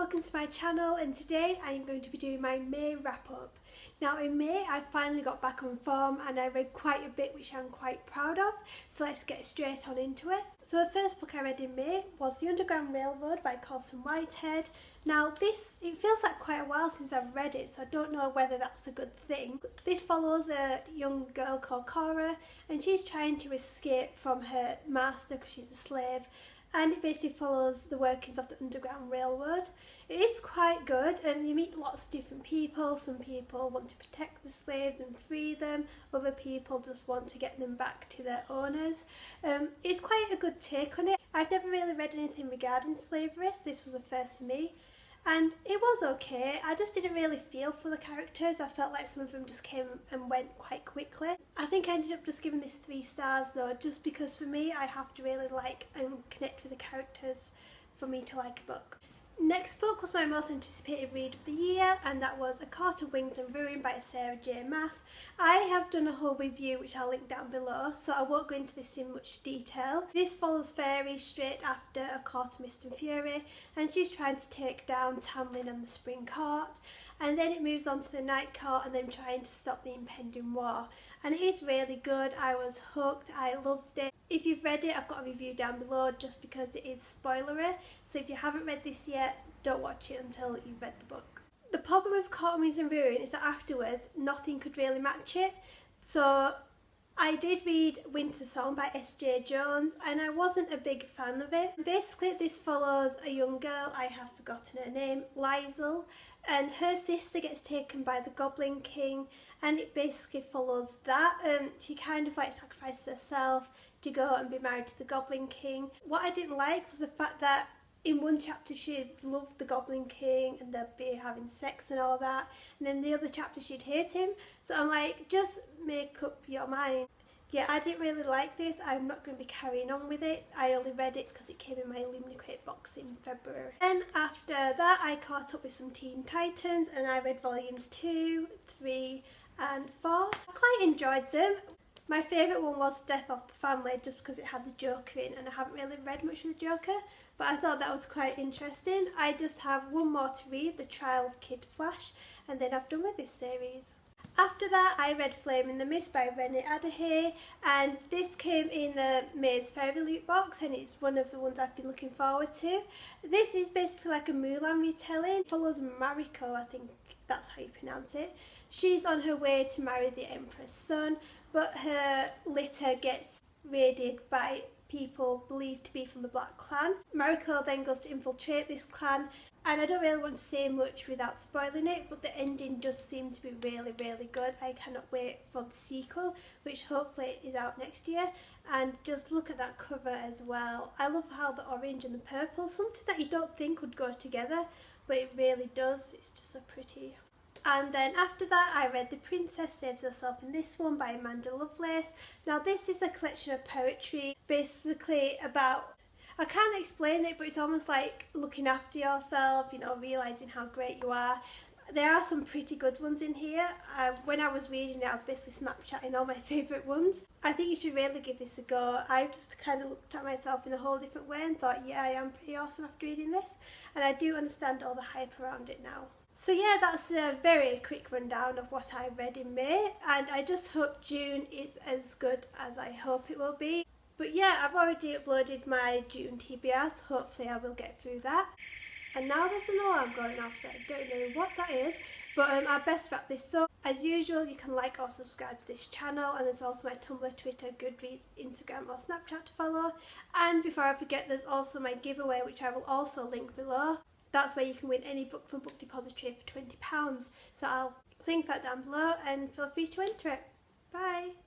welcome to my channel, and today I am going to be doing my May wrap up. Now in May I finally got back on form and I read quite a bit, which I'm quite proud of, so let's get straight on into it. So the first book I read in May was The Underground Railroad by Colson Whitehead. Now it feels like quite a while since I've read it, so I don't know whether that's a good thing. This follows a young girl called Cora, and she's trying to escape from her master because she's a slave. And it basically follows the workings of the Underground Railroad. It is quite good, and you meet lots of different people. Some people want to protect the slaves and free them, other people just want to get them back to their owners. It's quite a good take on it. I've never really read anything regarding slavery, so this was a first for me. And it was okay. I just didn't really feel for the characters. I felt like some of them just came and went quite quickly. I think I ended up just giving this 3 stars though, just because for me I have to really like and connect with the characters for me to like a book. Next book was my most anticipated read of the year, and that was A Court of Wings and Ruin by Sarah J. Maas. I have done a whole review which I'll link down below, so I won't go into this in much detail. This follows Fairy straight after A Court of Mist and Fury, and she's trying to take down Tamlin and the Spring Court, and then it moves on to the Night Court and them trying to stop the impending war. And it is really good. I was hooked, I loved it. If you've read it, I've got a review down below just because it is spoilery, so if you haven't read this yet, don't watch it until you've read the book. The problem with Court of Wings and Ruin is that afterwards nothing could really match it. So I did read Winter Song by S.J. Jones and I wasn't a big fan of it. Basically this follows a young girl, I have forgotten her name, Liesl, and her sister gets taken by the Goblin King, and it basically follows that. She kind of like sacrifices herself to go and be married to the Goblin King. What I didn't like was the fact that in one chapter she'd love the Goblin King and they'd be having sex and all that, and then the other chapter she'd hate him. So I'm like, just make up your mind. Yeah, I didn't really like this. I'm not going to be carrying on with it. I only read it because it came in my Lumina Crate box in February. Then after that I caught up with some Teen Titans and I read volumes 2, 3 and 4. I quite enjoyed them. My favourite one was Death of the Family, just because it had the Joker in, and I haven't really read much of the Joker, but I thought that was quite interesting. I just have one more to read, The Trial of Kid Flash, and then I've done with this series. After that I read Flame in the Mist by Renée Adair, and this came in the May's Fairy Loot box and it's one of the ones I've been looking forward to. This is basically like a Mulan retelling. It follows Mariko, I think that's how you pronounce it. She's on her way to marry the Emperor's son, but her litter gets raided by people believed to be from the Black Clan. Mariko then goes to infiltrate this clan, and I don't really want to say much without spoiling it, but the ending does seem to be really, really good. I cannot wait for the sequel, which hopefully is out next year. And just look at that cover as well. I love how the orange and the purple, something that you don't think would go together, but it really does. It's just so pretty. And then after that I read The Princess Saves Herself in This One by Amanda Lovelace. Now this is a collection of poetry basically about, I can't explain it, but it's almost like looking after yourself, you know, realising how great you are. There are some pretty good ones in here. When I was reading it I was basically Snapchatting all my favourite ones. I think you should really give this a go. I just kind of looked at myself in a whole different way and thought, yeah, I am pretty awesome after reading this, and I do understand all the hype around it now. So yeah, that's a very quick rundown of what I read in May, and I just hope June is as good as I hope it will be. But yeah, I've already uploaded my June TBR, so hopefully I will get through that. And now there's an alarm going off, so I don't know what that is, but I best wrap this up. As usual, you can like or subscribe to this channel, and there's also my Tumblr, Twitter, Goodreads, Instagram or Snapchat to follow. And before I forget, there's also my giveaway, which I will also link below. That's where you can win any book from Book Depository for £20. So I'll link that down below and feel free to enter it. Bye!